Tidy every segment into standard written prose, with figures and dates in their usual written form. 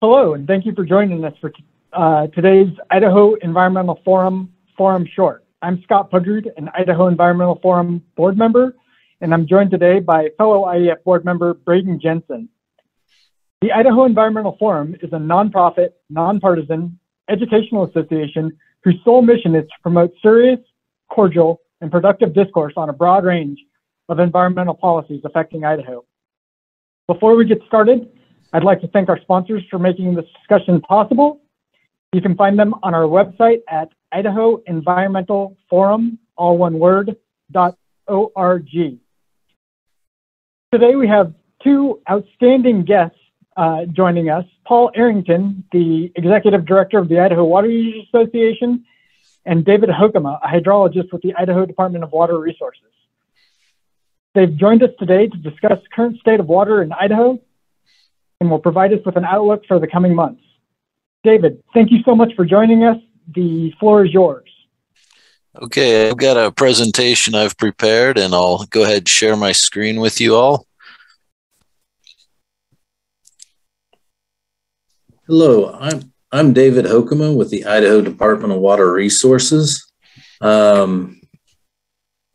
Hello, and thank you for joining us for today's Idaho Environmental Forum Short. I'm Scott Pugrud, an Idaho Environmental Forum board member, and I'm joined today by fellow IEF board member Braden Jensen. The Idaho Environmental Forum is a nonprofit, nonpartisan educational association whose sole mission is to promote serious, cordial, and productive discourse on a broad range of environmental policies affecting Idaho. Before we get started, I'd like to thank our sponsors for making this discussion possible. You can find them on our website at idahoenvironmentalforum, all one word, .org. Today we have two outstanding guests joining us, Paul Arrington, the Executive Director of the Idaho Water Users Association, and David Hoekema, a hydrologist with the Idaho Department of Water Resources. They've joined us today to discuss the current state of water in Idaho and will provide us with an outlook for the coming months. David, thank you so much for joining us. The floor is yours. Okay, I've got a presentation I've prepared, and I'll go ahead and share my screen with you all. Hello, I'm David Hoekema with the Idaho Department of Water Resources. And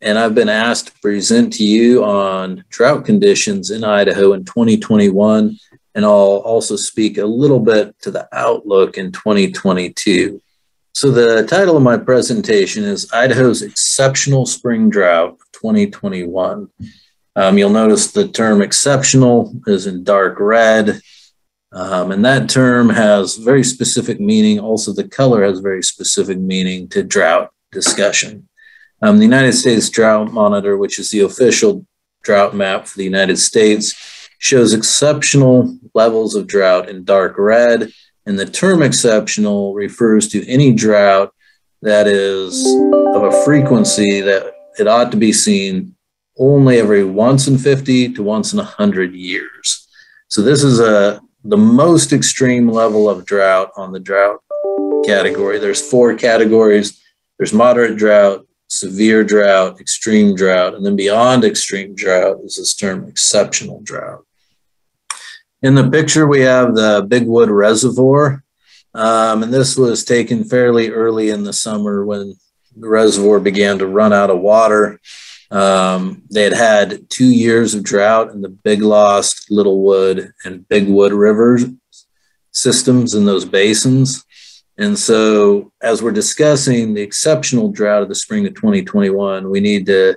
I've been asked to present to you on drought conditions in Idaho in 2021, and I'll also speak a little bit to the outlook in 2022. So the title of my presentation is Idaho's Exceptional Spring Drought of 2021. You'll notice the term exceptional is in dark red, and that term has very specific meaning. Also, the color has very specific meaning to drought discussion. The United States Drought Monitor, which is the official drought map for the United States, shows exceptional levels of drought in dark red, and the term exceptional refers to any drought that is of a frequency that it ought to be seen only every once in 50 to once in 100 years. So this is the most extreme level of drought on the drought category. There's 4 categories. There's moderate drought, severe drought, extreme drought, and then beyond extreme drought is this term exceptional drought. In the picture, we have the Big Wood Reservoir, and this was taken fairly early in the summer when the reservoir began to run out of water. They had had 2 years of drought in the Big Lost, Little Wood, and Big Wood River systems in those basins. And so as we're discussing the exceptional drought of the spring of 2021, we need to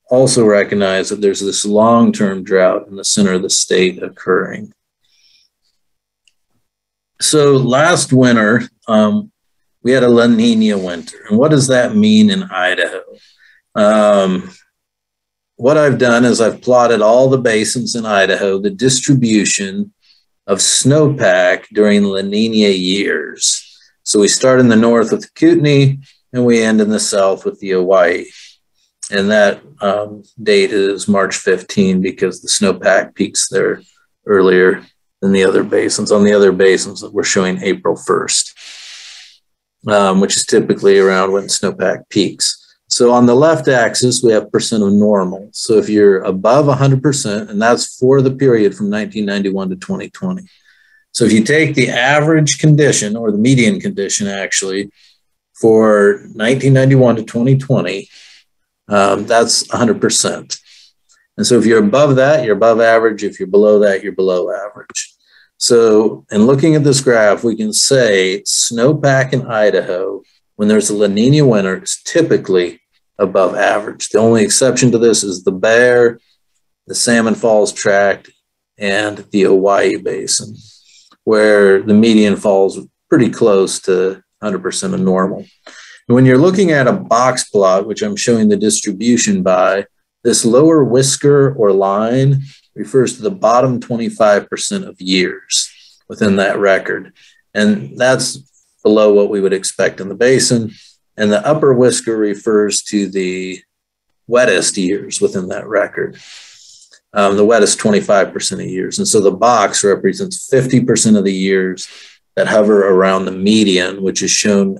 also recognize that there's this long-term drought in the center of the state occurring. So last winter, we had a LaNina winter. And what does that mean in Idaho? What I've done is I've plotted all the basins in Idaho, the distribution of snowpack during LaNina years. So we start in the north with the Kootenai, and we end in the south with the Hawaii. And that date is March 15 because the snowpack peaks there earlier than the other basins. On the other basins, we're showing April 1st, which is typically around when snowpack peaks. So on the left axis, we have percent of normal. So if you're above 100%, and that's for the period from 1991 to 2020. So if you take the average condition, or the median condition actually, for 1991 to 2020, that's 100%. And so if you're above that, you're above average. If you're below that, you're below average. So in looking at this graph, we can say snowpack in Idaho, when there's a LaNina winter, is typically above average. The only exception to this is the Bear, the Salmon Falls Tract, and the Hawaii Basin, where the median falls pretty close to 100% of normal. And when you're looking at a box plot, which I'm showing the distribution by, this lower whisker or line refers to the bottom 25% of years within that record. And that's below what we would expect in the basin. And the upper whisker refers to the wettest years within that record. The wettest 25% of years. And so the box represents 50% of the years that hover around the median, which is shown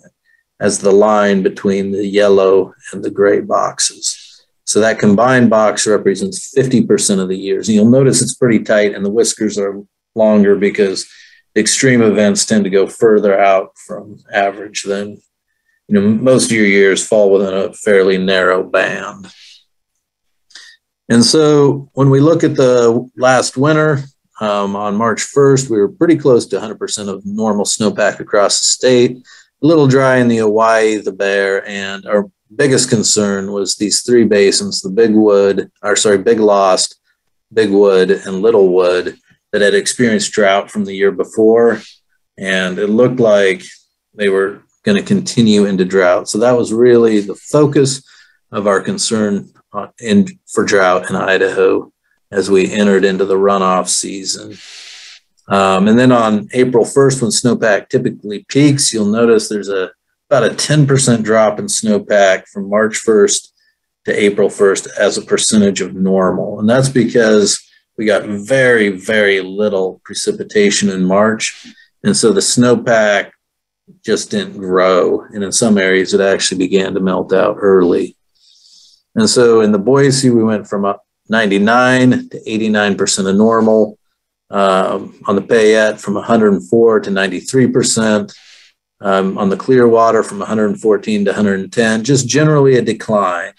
as the line between the yellow and the gray boxes. So that combined box represents 50% of the years. And you'll notice it's pretty tight and the whiskers are longer because extreme events tend to go further out from average than, most of your years fall within a fairly narrow band. And so when we look at the last winter, on March 1st, we were pretty close to 100% of normal snowpack across the state, a little dry in the Hawaii, the Bear, and our biggest concern was these three basins, the Big Lost, Big Wood, and Little Wood, that had experienced drought from the year before. And it looked like they were going to continue into drought. So that was really the focus of our concern for drought in Idaho as we entered into the runoff season. And then on April 1st, when snowpack typically peaks, you'll notice there's about a 10% drop in snowpack from March 1st to April 1st as a percentage of normal. And that's because we got very, very little precipitation in March. And so the snowpack just didn't grow. And in some areas, it actually began to melt out early. And so in the Boise, we went from 99 to 89% of normal. On the Payette, from 104 to 93%. On the Clearwater, from 114 to 110, just generally a decline.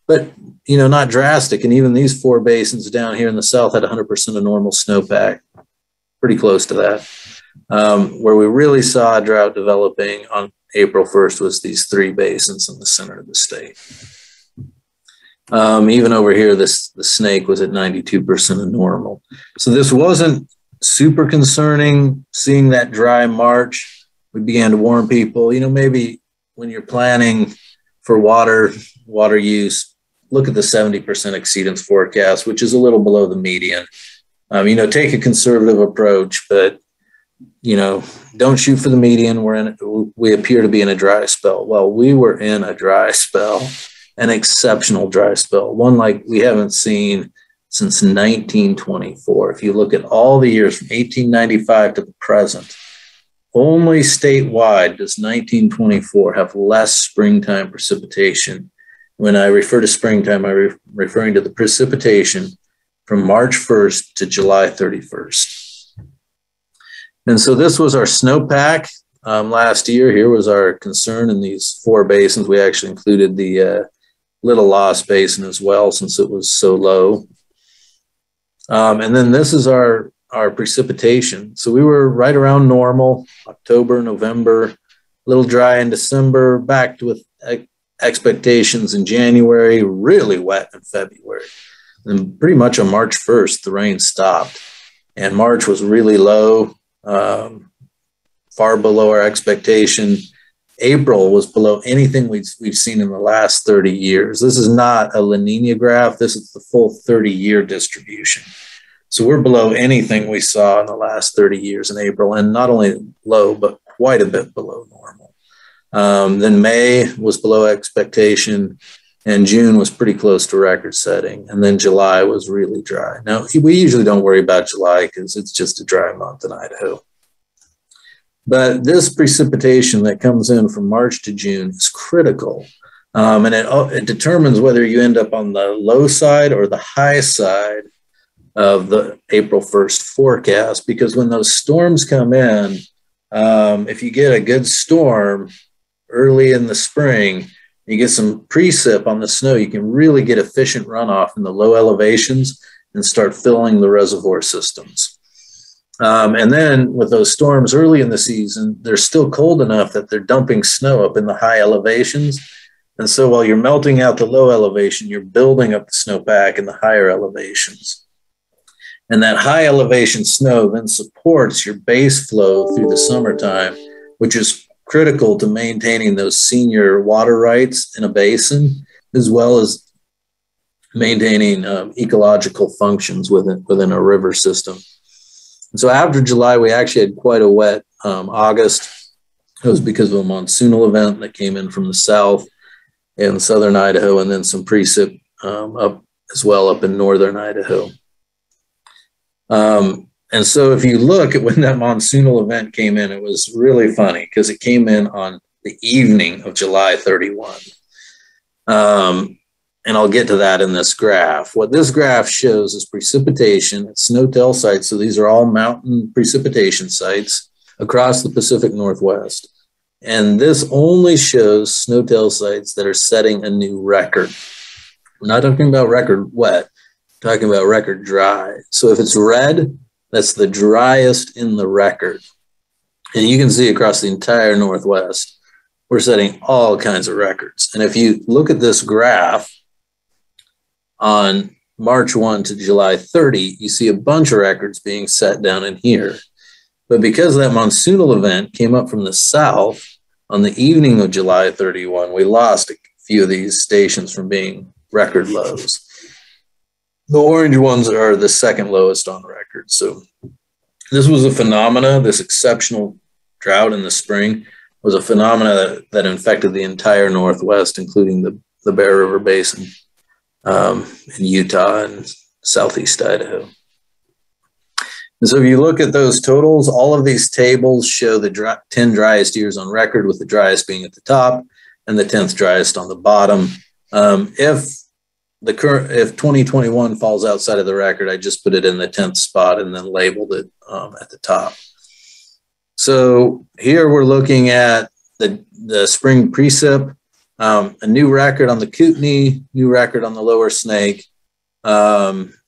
But, not drastic. And even these four basins down here in the south had 100% of normal snowpack, pretty close to that. Where we really saw drought developing on April 1st was these three basins in the center of the state. Even over here, the Snake was at 92% of normal. So this wasn't super concerning. Seeing that dry March, we began to warn people, maybe when you're planning for water use, look at the 70% exceedance forecast, which is a little below the median. Take a conservative approach, but, don't shoot for the median. We appear to be in a dry spell. Well, we were in a dry spell, an exceptional dry spell, one like we haven't seen since 1924. If you look at all the years from 1895 to the present, only statewide does 1924 have less springtime precipitation. When I refer to springtime, I'm referring to the precipitation from March 1st to July 31st. And so this was our snowpack last year. Here was our concern in these four basins. We actually included the Little Lost Basin as well, since it was so low. And then this is our precipitation. So we were right around normal, October, November, a little dry in December, back with expectations in January, really wet in February. And pretty much on March 1st, the rain stopped. And March was really low, far below our expectation. April was below anything we've seen in the last 30 years. This is not a LaNina graph. This is the full 30-year distribution. So we're below anything we saw in the last 30 years in April, and not only low, but quite a bit below normal. Then May was below expectation, and June was pretty close to record setting. And then July was really dry. Now, we usually don't worry about July because it's just a dry month in Idaho. But this precipitation that comes in from March to June is critical. And it determines whether you end up on the low side or the high side of the April 1st forecast. Because when those storms come in, if you get a good storm early in the spring, you get some precip on the snow, you can really get efficient runoff in the low elevations and start filling the reservoir systems. And then with those storms early in the season, they're still cold enough that they're dumping snow up in the high elevations. And so while you're melting out the low elevation, you're building up the snowpack in the higher elevations. And that high elevation snow then supports your base flow through the summertime, which is critical to maintaining those senior water rights in a basin, as well as maintaining ecological functions within a river system. And so after July, we actually had quite a wet August. It was because of a monsoonal event that came in from the south in southern Idaho, and then some precip up as well up in northern Idaho. And so if you look at when that monsoonal event came in, it was really funny because it came in on the evening of July 31. and I'll get to that in this graph. What this graph shows is precipitation at snowtail sites. So these are all mountain precipitation sites across the Pacific Northwest. And this only shows snowtail sites that are setting a new record. We're not talking about record wet, we're talking about record dry. So if it's red, that's the driest in the record. And you can see across the entire Northwest, we're setting all kinds of records. And if you look at this graph on March 1 to July 30, you see a bunch of records being set down in here. But because that monsoonal event came up from the south on the evening of July 31, we lost a few of these stations from being record lows. The orange ones are the second lowest on record. So this was a phenomena, this exceptional drought in the spring was a phenomena that infected the entire Northwest, including the Bear River Basin in Utah and southeast Idaho. And so if you look at those totals, all of these tables show the 10 driest years on record, with the driest being at the top and the 10th driest on the bottom. If 2021 falls outside of the record, I just put it in the 10th spot and then labeled it at the top. So here we're looking at the spring precip, a new record on the Kootenai, new record on the Lower Snake.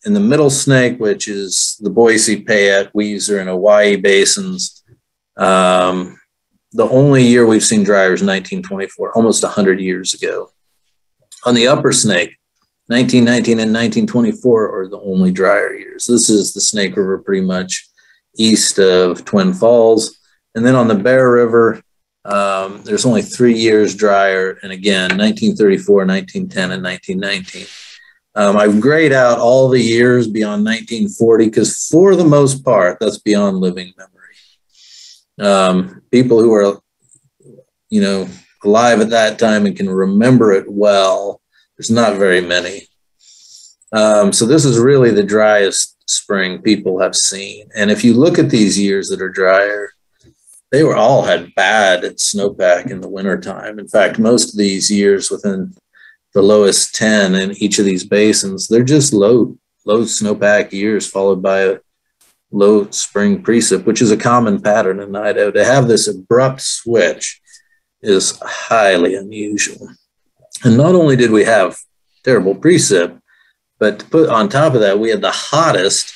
In the Middle Snake, which is the Boise Payette, Weiser, and Hawaii basins, the only year we've seen drier is 1924, almost 100 years ago. On the Upper Snake, 1919 and 1924 are the only drier years. This is the Snake River pretty much east of Twin Falls. And then on the Bear River, there's only 3 years drier. And again, 1934, 1910, and 1919. I've grayed out all the years beyond 1940 because for the most part, that's beyond living memory. People who are, alive at that time and can remember it well, there's not very many. So this is really the driest spring people have seen. And if you look at these years that are drier, they were all had bad snowpack in the wintertime. In fact, most of these years within the lowest 10 in each of these basins, they're just low snowpack years followed by a low spring precip, which is a common pattern in Idaho. To have this abrupt switch is highly unusual. And not only did we have terrible precip, but to put on top of that, we had the hottest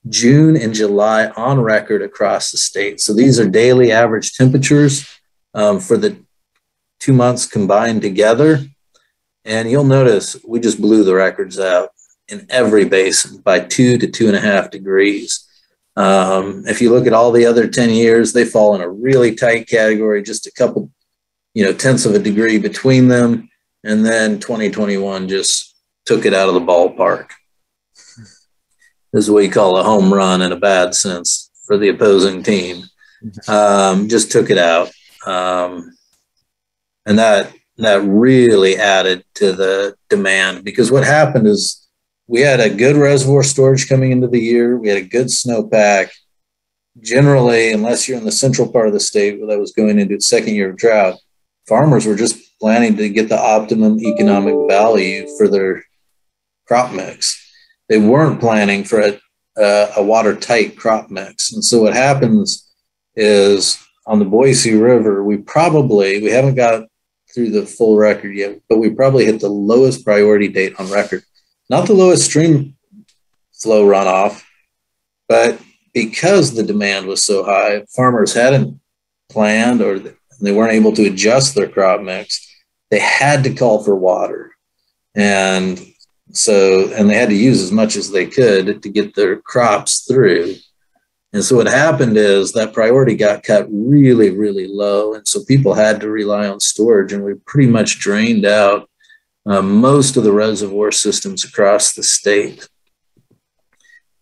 June and July on record across the state. So these are daily average temperatures for the 2 months combined together. And you'll notice we just blew the records out in every basin by 2 to 2.5 degrees. If you look at all the other 10 years, they fall in a really tight category, just a couple, tenths of a degree between them. And then 2021 just took it out of the ballpark. This is what you call a home run in a bad sense for the opposing team. Just took it out. And that really added to the demand, because what happened is we had a good reservoir storage coming into the year. We had a good snowpack. Generally, unless you're in the central part of the state where that was going into its second year of drought, farmers were just planning to get the optimum economic value for their crop mix. They weren't planning for a watertight crop mix. And so what happens is on the Boise River, we haven't got through the full record yet, but we probably hit the lowest priority date on record. Not the lowest stream flow runoff, but because the demand was so high, farmers hadn't planned or they weren't able to adjust their crop mix. They had to call for water. And they had to use as much as they could to get their crops through. And so what happened is that priority got cut really, really low. And so people had to rely on storage, and we pretty much drained out most of the reservoir systems across the state.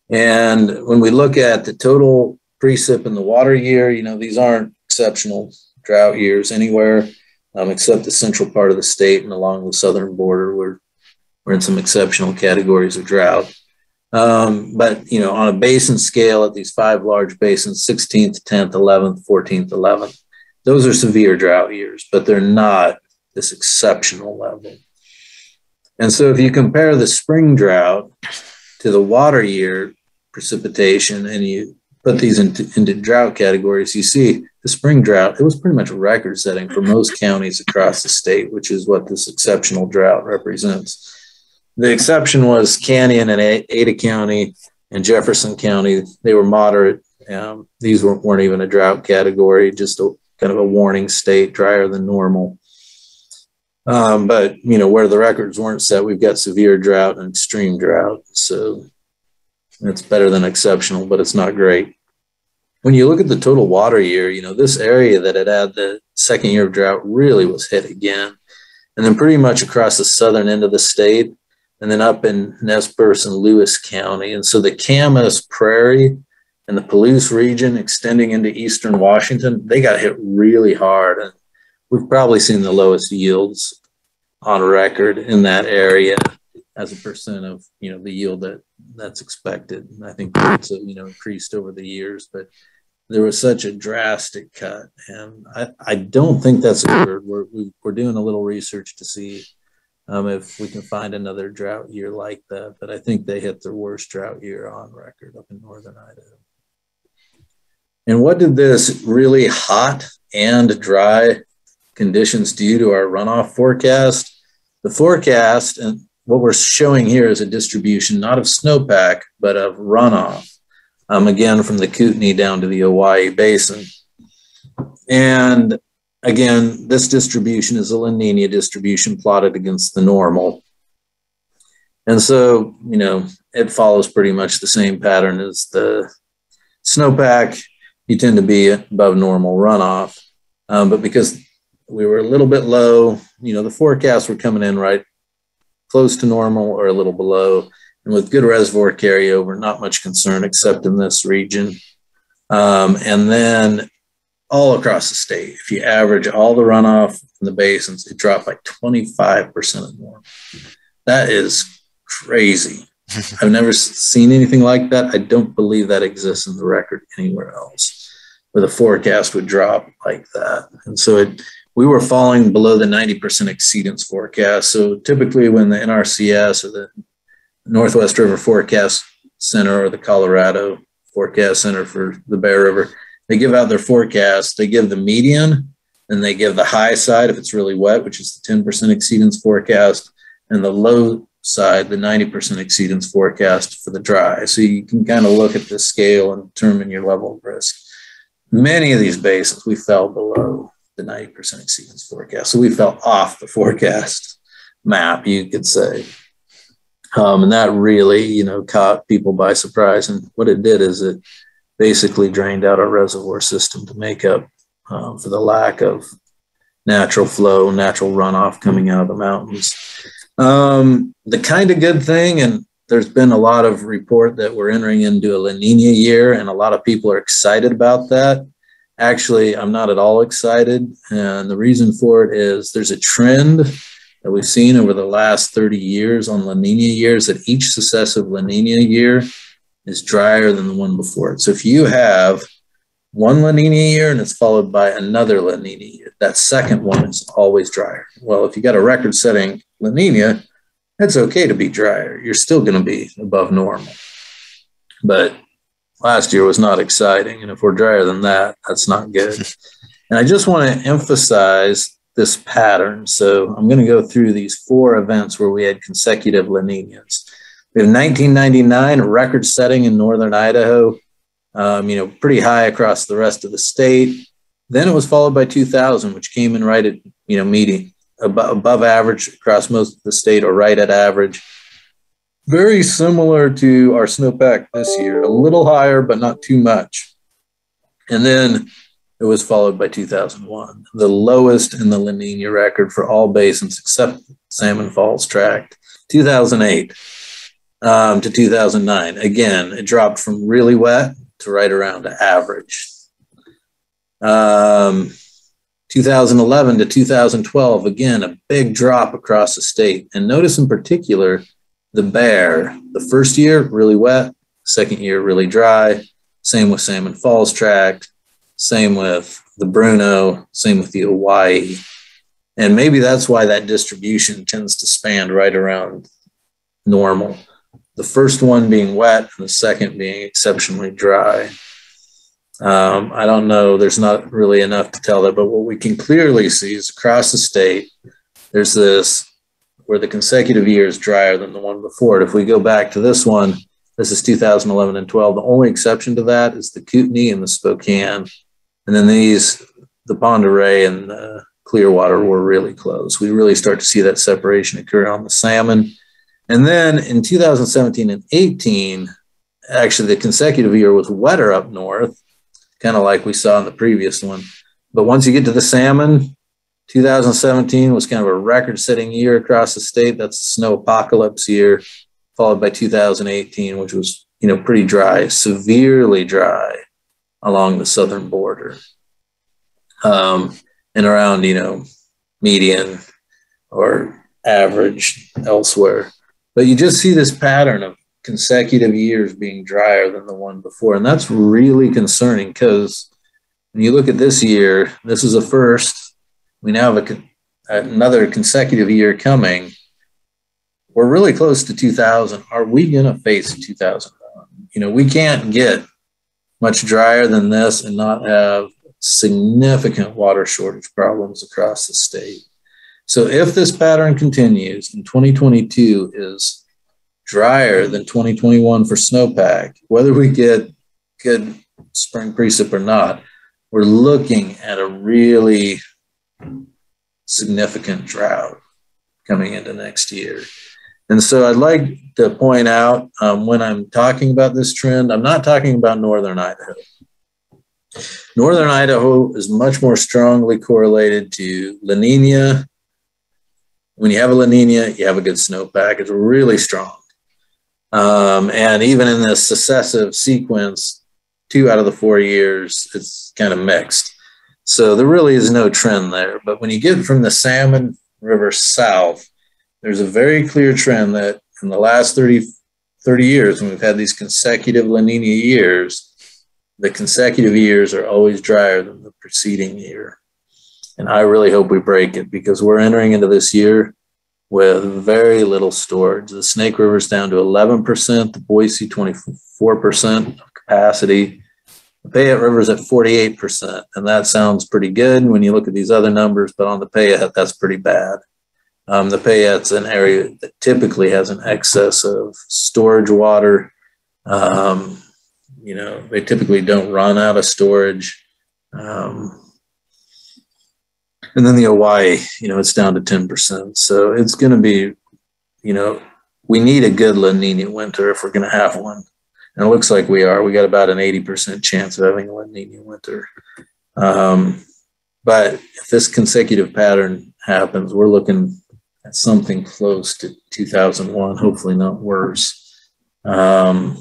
And when we look at the total precip in the water year, these aren't exceptional drought years anywhere except the central part of the state and along the southern border. We're in some exceptional categories of drought. But, on a basin scale at these 5 large basins, 16th, 10th, 11th, 14th, 11th, those are severe drought years, but they're not this exceptional level. And so if you compare the spring drought to the water year precipitation and you put these into drought categories, you see the spring drought, it was pretty much record setting for most counties across the state, which is what this exceptional drought represents. The exception was Canyon and Ada County and Jefferson County. They were moderate. These weren't even a drought category, just a kind of a warning state, drier than normal. But, you know, where the records weren't set, we've got severe drought and extreme drought. So it's better than exceptional, but it's not great. When you look at the total water year, you know, this area that had had the second year of drought really was hit again. And then pretty much across the southern end of the state, and then up in Nez Perce and Lewis County. And so the Camas Prairie and the Palouse region extending into eastern Washington, they got hit really hard. And we've probably seen the lowest yields on record in that area as a percent of, you know, the yield that's expected. And I think it's, you know, increased over the years, but there was such a drastic cut. And I don't think that's occurred. We're doing a little research to see if we can find another drought year like that, but I think they hit their worst drought year on record up in northern Idaho. And what did this really hot and dry conditions do to our runoff forecast? The forecast, and what we're showing here is a distribution not of snowpack, but of runoff, again, from the Kootenai down to the Owyhee Basin. And again, this distribution is a LaNina distribution plotted against the normal. And so, you know, it follows pretty much the same pattern as the snowpack. You tend to be above normal runoff. But because we were a little bit low, you know, the forecasts were coming in right close to normal or a little below. And with good reservoir carryover, not much concern except in this region. And then all across the state, if you average all the runoff in the basins, it dropped by 25% of normal. That is crazy. I've never seen anything like that. I don't believe that exists in the record anywhere else where the forecast would drop like that. And so we were falling below the 90% exceedance forecast. So typically when the NRCS or the Northwest River Forecast Center or the Colorado Forecast Center for the Bear River, they give out their forecast, they give the median, and they give the high side if it's really wet, which is the 10% exceedance forecast, and the low side, the 90% exceedance forecast for the dry. So you can kind of look at the scale and determine your level of risk. Many of these basins, we fell below the 90% exceedance forecast. So we fell off the forecast map, you could say. And that really, you know, caught people by surprise. And what it did is it basically drained out our reservoir system to make up for the lack of natural flow, natural runoff coming out of the mountains. The kind of good thing, and there's been a lot of report that we're entering into a LaNina year, and a lot of people are excited about that. Actually, I'm not at all excited. And the reason for it is there's a trend that we've seen over the last 30 years on LaNina years that each successive LaNina year is drier than the one before it. So if you have one LaNina year and it's followed by another LaNina year, that second one is always drier. Well, if you got a record-setting LaNina, it's okay to be drier. You're still going to be above normal. But last year was not exciting. And if we're drier than that, that's not good. And I just want to emphasize this pattern. So I'm going to go through these 4 events where we had consecutive LaNinas. We have 1999, a record setting in northern Idaho, you know, pretty high across the rest of the state. Then it was followed by 2000, which came in right at, you know, median, above average across most of the state or right at average. Very similar to our snowpack this year, a little higher, but not too much. And then it was followed by 2001, the lowest in the LaNina record for all basins except Salmon Falls Tract. 2008 to 2009, again, it dropped from really wet to right around average. 2011 to 2012, again, a big drop across the state. And notice in particular, the Bear, the first year, really wet, second year, really dry. Same with Salmon Falls Tract, same with the Bruno, same with the Owyhee. And maybe that's why that distribution tends to span right around normal. The first one being wet and the second being exceptionally dry. I don't know, there's not really enough to tell there, but what we can clearly see is across the state, there's this where the consecutive year is drier than the one before it. If we go back to this one, this is 2011 and 12. The only exception to that is the Kootenai and the Spokane. And then these, the Pend Oreille and the Clearwater were really close. We really start to see that separation occur on the salmon. And then in 2017 and 18, actually the consecutive year was wetter up north, kind of like we saw in the previous one. But once you get to the salmon, 2017 was kind of a record-setting year across the state. That's the snow apocalypse year, followed by 2018, which was, pretty dry, severely dry along the southern border. And around, median or average elsewhere. But you just see this pattern of consecutive years being drier than the one before. And that's really concerning because when you look at this year, this is a first. We now have another consecutive year coming. We're really close to 2000. Are we going to face 2001? We can't get much drier than this and not have significant water shortage problems across the state. So if this pattern continues and 2022 is drier than 2021 for snowpack, whether we get good spring precip or not, we're looking at a really significant drought coming into next year. And so I'd like to point out when I'm talking about this trend, I'm not talking about northern Idaho. Northern Idaho is much more strongly correlated to LaNina. When you have a LaNina, you have a good snowpack. It's really strong. And even in this successive sequence, 2 out of the 4 years, it's kind of mixed. So there really is no trend there. But when you get from the Salmon River south, there's a very clear trend that in the last 30 years, when we've had these consecutive LaNina years, the consecutive years are always drier than the preceding year. And I really hope we break it because we're entering into this year with very little storage. The Snake River's down to 11%, the Boise 24% of capacity. The Payette River's at 48%, and that sounds pretty good when you look at these other numbers, but on the Payette, that's pretty bad. The Payette's an area that typically has an excess of storage water. They typically don't run out of storage. And then the Hawaii, it's down to 10%. So it's going to be, we need a good LaNina winter if we're going to have one. And it looks like we are. We got about an 80% chance of having a LaNina winter. But if this consecutive pattern happens, we're looking at something close to 2001, hopefully not worse. And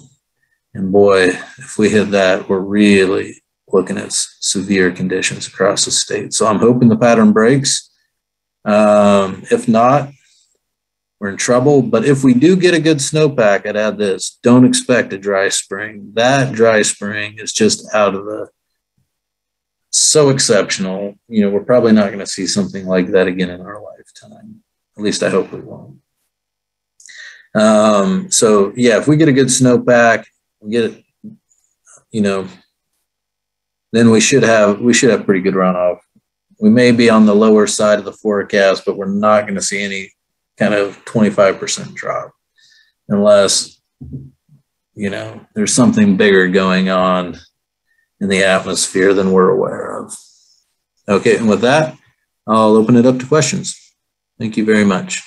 boy, if we hit that, we're really looking at severe conditions across the state. So I'm hoping the pattern breaks. If not, we're in trouble. But if we do get a good snowpack, I'd add this: don't expect a dry spring. That dry spring is just out of the so exceptional. We're probably not going to see something like that again in our lifetime. At least I hope we won't. So yeah, if we get a good snowpack, we get it, then we should have pretty good runoff. We may be on the lower side of the forecast, but we're not going to see any kind of 25% drop unless, there's something bigger going on in the atmosphere than we're aware of. Okay, and with that, I'll open it up to questions. Thank you very much.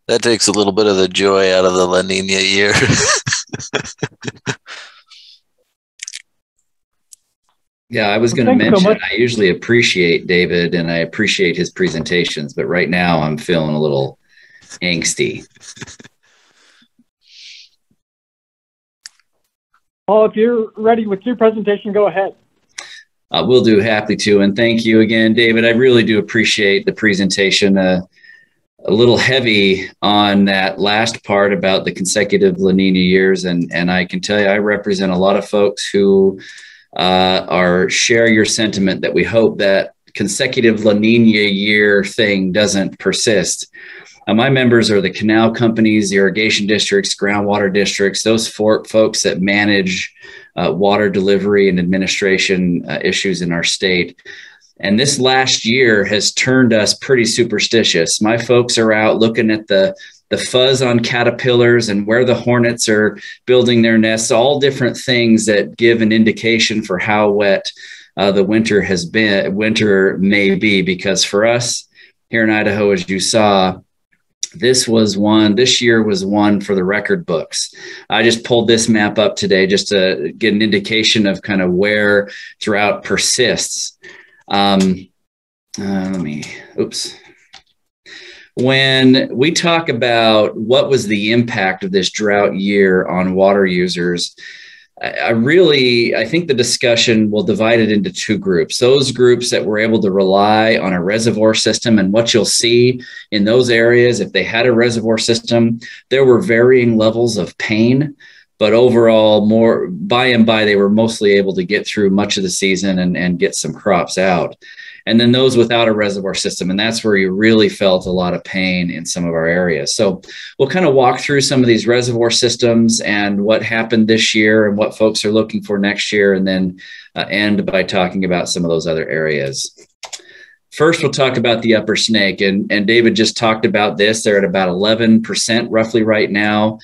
That takes a little bit of the joy out of the LaNina year. Yeah, I was going to mention, I usually appreciate David and I appreciate his presentations, but right now I'm feeling a little angsty. Paul, if you're ready with your presentation, go ahead. We'll do, happy to. And thank you again, David. I really do appreciate the presentation. a little heavy on that last part about the consecutive LaNina years. And I can tell you, I represent a lot of folks who share your sentiment that we hope that consecutive LaNina year thing doesn't persist. My members are the canal companies, the irrigation districts, groundwater districts, those folks that manage water delivery and administration issues in our state. And this last year has turned us pretty superstitious. My folks are out looking at the fuzz on caterpillars and where the hornets are building their nests, all different things that give an indication for how wet the winter may be. Because for us here in Idaho, as you saw, this year was one for the record books. I just pulled this map up today just to get an indication of kind of where drought persists. When we talk about what was the impact of this drought year on water users, I think the discussion will divide it into two groups. Those groups that were able to rely on a reservoir system, and what you'll see in those areas, if they had a reservoir system, there were varying levels of pain. But overall, by and by, they were mostly able to get through much of the season and get some crops out. And then those without a reservoir system, and that's where you really felt a lot of pain in some of our areas. So we'll kind of walk through some of these reservoir systems and what happened this year and what folks are looking for next year, and then end by talking about some of those other areas. First, we'll talk about the Upper Snake, and David just talked about this. They're at about 11% roughly right now,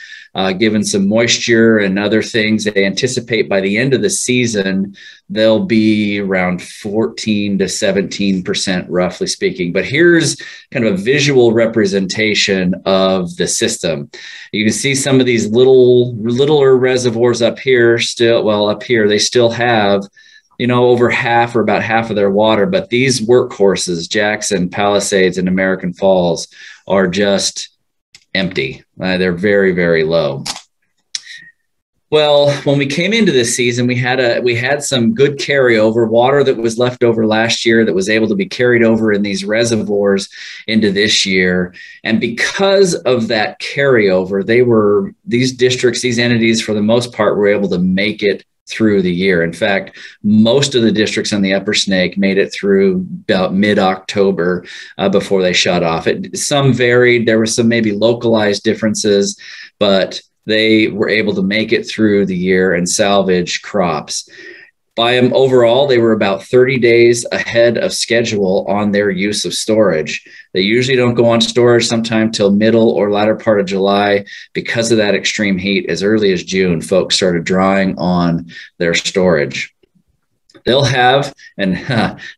given some moisture and other things. They anticipate by the end of the season, they'll be around 14 to 17%, roughly speaking. But here's kind of a visual representation of the system. You can see some of these littler reservoirs up here they still have over half or about half of their water, but these workhorses, Jackson, Palisades, and American Falls, are just empty. They're very, very low. Well, when we came into this season, we had some good carryover water that was left over last year that was able to be carried over in these reservoirs into this year. And because of that carryover, these districts, these entities, for the most part, were able to make it through the year. In fact, most of the districts on the Upper Snake made it through about mid-October before they shut off. Some varied. There were some maybe localized differences, but they were able to make it through the year and salvage crops. Overall, they were about 30 days ahead of schedule on their use of storage. They usually don't go on storage sometime till middle or latter part of July. Because of that extreme heat, as early as June, folks started drawing on their storage. They'll have,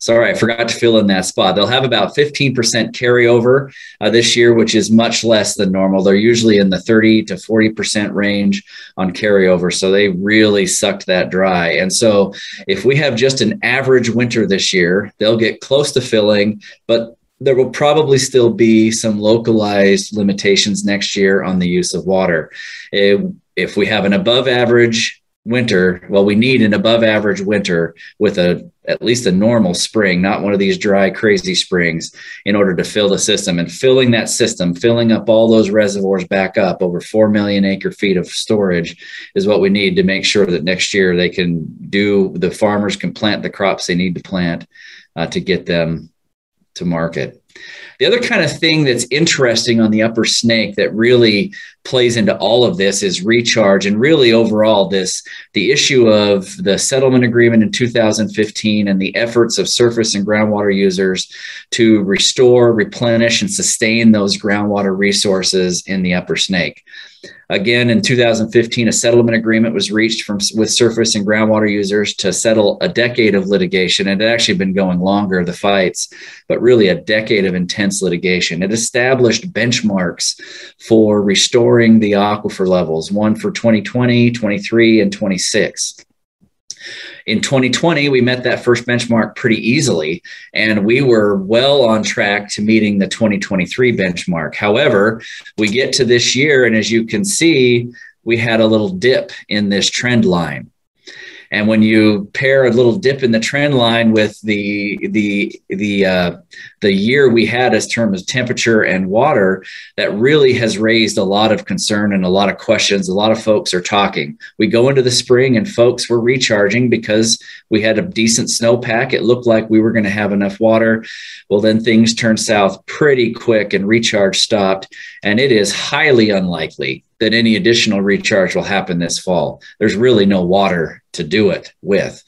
sorry, I forgot to fill in that spot. They'll have about 15% carryover this year, which is much less than normal. They're usually in the 30 to 40% range on carryover. So they really sucked that dry. And so if we have just an average winter this year, they'll get close to filling, but there will probably still be some localized limitations next year on the use of water. If we have an above average winter, we need an above average winter with at least a normal spring, not one of these dry, crazy springs, in order to fill the system. And filling that system, filling up all those reservoirs back up, over 4 million acre feet of storage, is what we need to make sure that next year the farmers can plant the crops they need to plant to get them to market. The other kind of thing that's interesting on the Upper Snake that really plays into all of this is recharge, and really overall the issue of the settlement agreement in 2015 and the efforts of surface and groundwater users to restore, replenish, and sustain those groundwater resources in the Upper Snake. Again, in 2015, a settlement agreement was reached with surface and groundwater users to settle a decade of litigation. It had actually been going longer, the fights, but really a decade of intense litigation. It established benchmarks for restoring the aquifer levels, one for 2020, 23, and 26. In 2020, we met that first benchmark pretty easily, and we were well on track to meeting the 2023 benchmark. However, we get to this year, and as you can see, we had a little dip in this trend line. And when you pair a little dip in the trend line with the year we had as terms of temperature and water, that really has raised a lot of concern and a lot of questions. A lot of folks are talking. We go into the spring and folks were recharging because we had a decent snowpack. It looked like we were going to have enough water. Well, then things turned south pretty quick and recharge stopped. And it is highly unlikely that any additional recharge will happen this fall. There's really no water to do it with.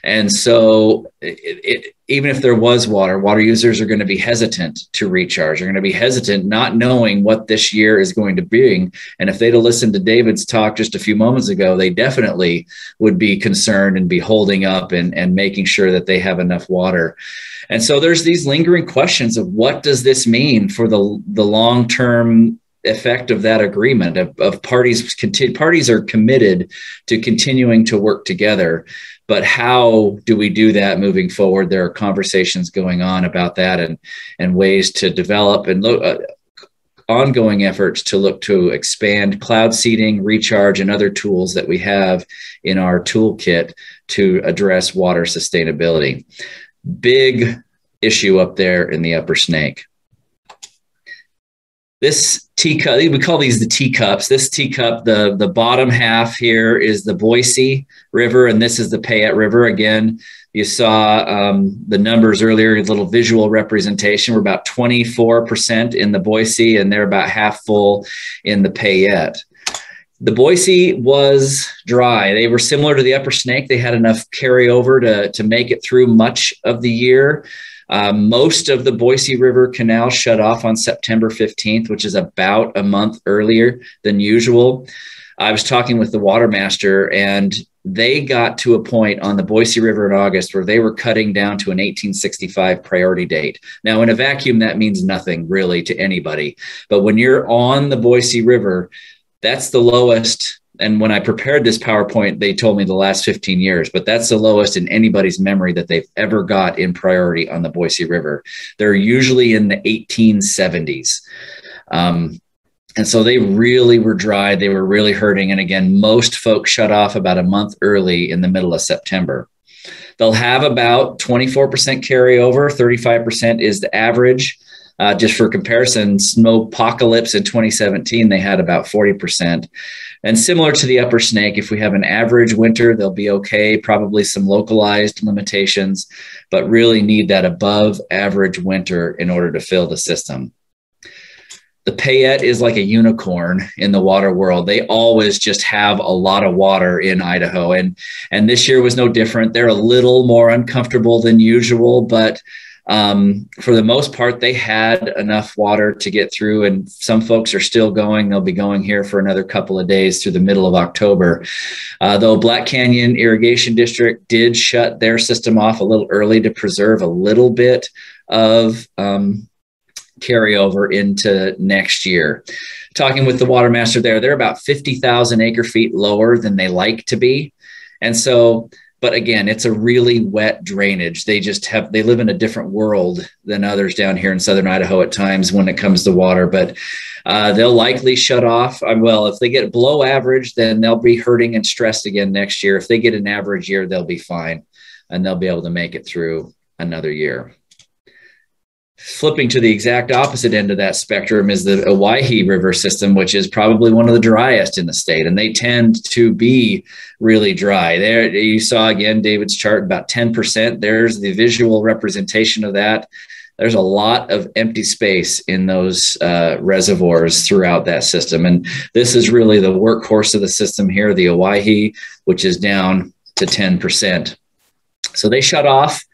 And so even if there was water users are going to be hesitant to recharge. They're going to be hesitant, not knowing what this year is going to bring. And if they'd have listened to David's talk just a few moments ago, they definitely would be concerned and be holding up and making sure that they have enough water. And so there's these lingering questions of what does this mean for the long-term effect of that agreement of parties. Parties are committed to continuing to work together, but how do we do that moving forward? There are conversations going on about that and ways to develop and ongoing efforts to look to expand cloud seeding, recharge, and other tools that we have in our toolkit to address water sustainability. Big issue up there in the Upper Snake. This teacup, we call these the teacups. This teacup, the bottom half here is the Boise River, and this is the Payette River. Again, you saw the numbers earlier, a little visual representation. We're about 24% in the Boise, and they're about half full in the Payette. The Boise was dry. They were similar to the Upper Snake. They had enough carryover to make it through much of the year. Most of the Boise River Canal shut off on September 15th, which is about a month earlier than usual. I was talking with the water master, and they got to a point on the Boise River in August where they were cutting down to an 1865 priority date. Now, in a vacuum, that means nothing really to anybody. But when you're on the Boise River, that's the lowest. And when I prepared this PowerPoint, they told me the last 15 years, but that's the lowest in anybody's memory that they've ever got in priority on the Boise River. They're usually in the 1870s. And so they really were dry. They were really hurting. And again, most folks shut off about a month early in the middle of September. They'll have about 24% carryover. 35% is the average. Just for comparison, Snowpocalypse in 2017, they had about 40%. And similar to the Upper Snake, if we have an average winter, they'll be okay, probably some localized limitations, but really need that above average winter in order to fill the system. The Payette is like a unicorn in the water world. They always just have a lot of water in Idaho. And this year was no different. They're a little more uncomfortable than usual, but for the most part, they had enough water to get through, and some folks are still going. They'll be going here for another couple of days through the middle of October. Though Black Canyon Irrigation District did shut their system off a little early to preserve a little bit of carryover into next year. Talking with the water master there, they're about 50,000 acre feet lower than they like to be. And so, but again, it's a really wet drainage. They live in a different world than others down here in Southern Idaho at times when it comes to water, but they'll likely shut off. Well, if they get below average, then they'll be hurting and stressed again next year. If they get an average year, they'll be fine and they'll be able to make it through another year. Flipping to the exact opposite end of that spectrum is the Owyhee River system, which is probably one of the driest in the state, and they tend to be really dry. There you saw again David's chart, about 10%. There's the visual representation of that. There's a lot of empty space in those reservoirs throughout that system, and this is really the workhorse of the system here, the Owyhee, which is down to 10%. So they shut off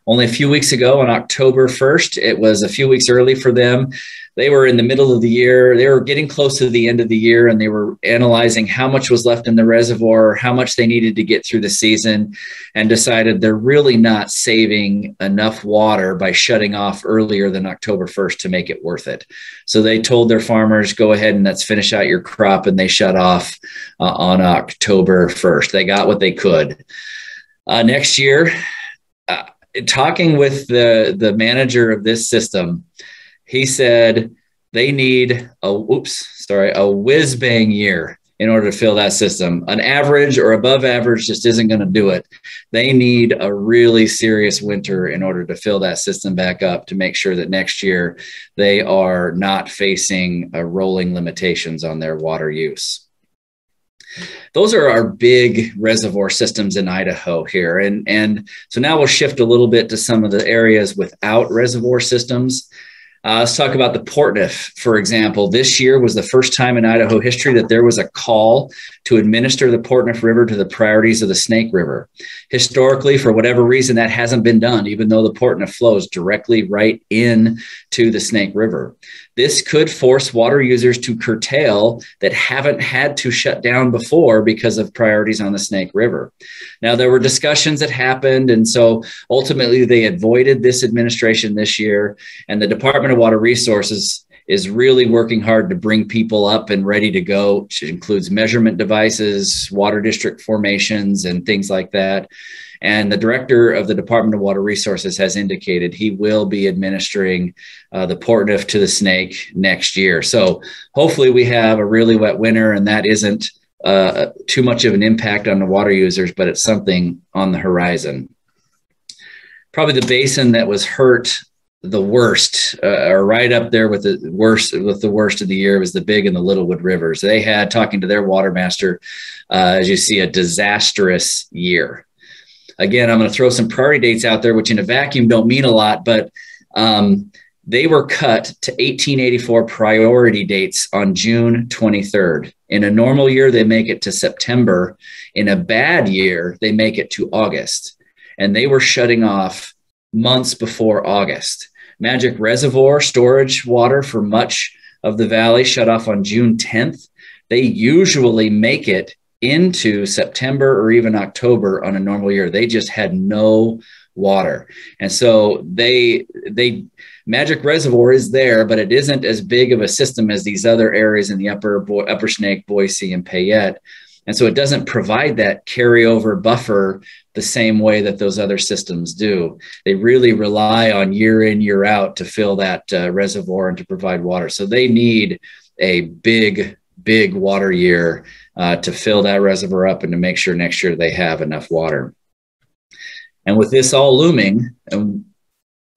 only a few weeks ago on October 1st. It was a few weeks early for them. They were in the middle of the year. They were getting close to the end of the year, and they were analyzing how much was left in the reservoir, how much they needed to get through the season, and decided they're really not saving enough water by shutting off earlier than October 1st to make it worth it. So they told their farmers, go ahead and let's finish out your crop, and they shut off on October 1st. They got what they could. Next year, talking with the manager of this system, he said they need a whiz-bang year in order to fill that system. An average or above average just isn't going to do it. They need a really serious winter in order to fill that system back up to make sure that next year they are not facing rolling limitations on their water use. Those are our big reservoir systems in Idaho here. And so now we'll shift a little bit to some of the areas without reservoir systems. Let's talk about the Portneuf, for example. This year was the first time in Idaho history that there was a call to administer the Portneuf River to the priorities of the Snake River. Historically, for whatever reason, that hasn't been done, even though the Portneuf flows directly right into the Snake River. This could force water users to curtail that haven't had to shut down before because of priorities on the Snake River. Now, there were discussions that happened, and so ultimately they avoided this administration this year, and the Department of Water Resources is really working hard to bring people up and ready to go, which includes measurement devices, water district formations, and things like that. And the director of the Department of Water Resources has indicated he will be administering the Portneuf to the Snake next year. So hopefully we have a really wet winter, and that isn't too much of an impact on the water users, but it's something on the horizon. Probably the basin that was hurt the worst, or right up there with the worst of the year, was the Big and the Littlewood Rivers. They had, talking to their water master, as you see, a disastrous year. Again, I'm going to throw some priority dates out there, which in a vacuum don't mean a lot, but they were cut to 1884 priority dates on June 23rd. In a normal year, they make it to September. In a bad year, they make it to August. And they were shutting off months before August. Magic Reservoir storage water for much of the valley shut off on June 10th. They usually make it into September or even October on a normal year. They just had no water. And so Magic Reservoir is there, but it isn't as big of a system as these other areas in the upper Snake, Boise, and Payette. And so it doesn't provide that carryover buffer the same way that those other systems do. They really rely on year in, year out to fill that reservoir and to provide water. So they need a big water year to fill that reservoir up and to make sure next year they have enough water. And with this all looming,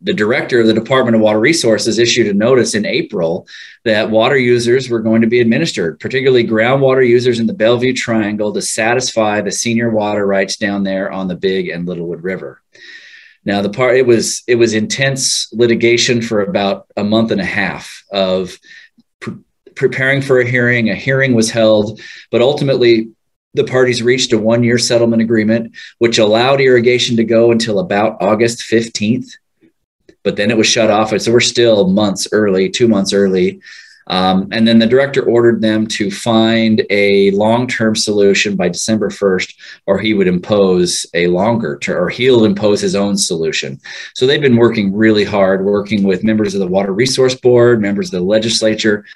the director of the Department of Water Resources issued a notice in April that water users were going to be administered, particularly groundwater users in the Bellevue Triangle, to satisfy the senior water rights down there on the Big and Littlewood River. Now, it was intense litigation for about a month and a half of preparing for a hearing. A hearing was held, but ultimately the parties reached a one-year settlement agreement, which allowed irrigation to go until about August 15th. But then it was shut off. So we're still 2 months early. And then the director ordered them to find a long-term solution by December 1st, or he would impose a longer term, or he'll impose his own solution. So they've been working really hard, working with members of the Water Resource Board, members of the legislature,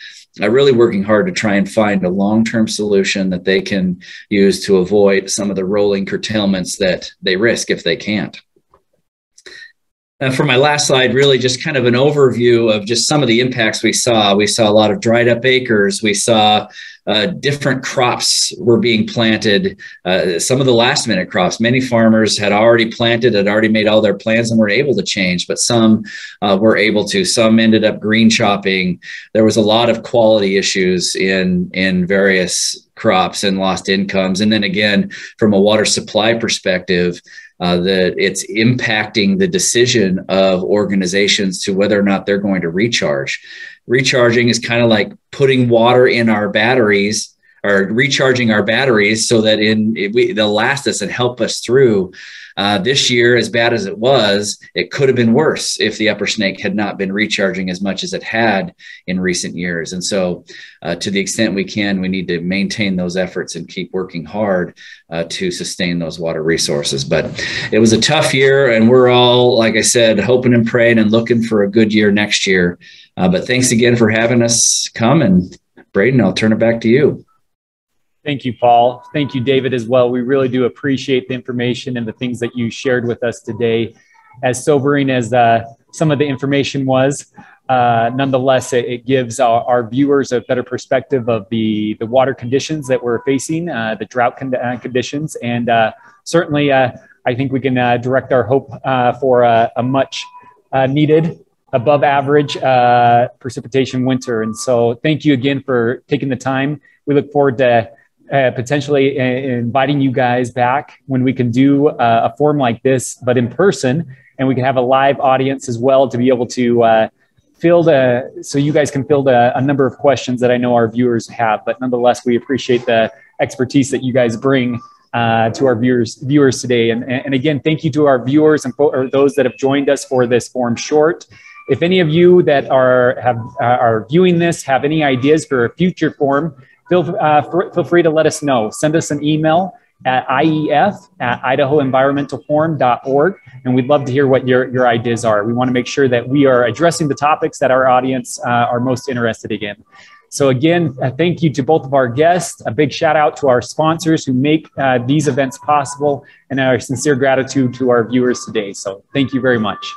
really working hard to try and find a long-term solution that they can use to avoid some of the rolling curtailments that they risk if they can't. For my last slide, really just kind of an overview of just some of the impacts we saw. We saw a lot of dried up acres. We saw different crops were being planted, some of the last minute crops. Many farmers had already planted, had already made all their plans and were able to change, but some were able to. Some ended up green chopping. There was a lot of quality issues in various crops and lost incomes. And then again, from a water supply perspective, that it's impacting the decision of organizations to whether or not they're going to recharge. Recharging is kind of like putting water in our batteries, or recharging our batteries so that they'll last us and help us through. This year, as bad as it was, it could have been worse if the Upper Snake had not been recharging as much as it had in recent years. And so to the extent we can, we need to maintain those efforts and keep working hard to sustain those water resources. But it was a tough year, and we're all, like I said, hoping and praying and looking for a good year next year. But thanks again for having us come. And Braden, I'll turn it back to you. Thank you, Paul. Thank you, David, as well. We really do appreciate the information and the things that you shared with us today. As sobering as some of the information was, nonetheless, it gives our viewers a better perspective of the water conditions that we're facing, the drought conditions, and certainly I think we can direct our hope for a much needed above average precipitation winter. And so thank you again for taking the time. We look forward to potentially inviting you guys back when we can do a forum like this, but in person, and we can have a live audience as well to be able to so you guys can field a number of questions that I know our viewers have. But nonetheless, we appreciate the expertise that you guys bring to our viewers today. And again, thank you to our viewers and or those that have joined us for this forum short. If any of you that are viewing this have any ideas for a future forum, feel free to let us know. Send us an email at ief@idahoenvironmentalforum.org, and we'd love to hear what your ideas are. We want to make sure that we are addressing the topics that our audience are most interested in. So again, thank you to both of our guests. A big shout out to our sponsors who make these events possible, and our sincere gratitude to our viewers today. So thank you very much.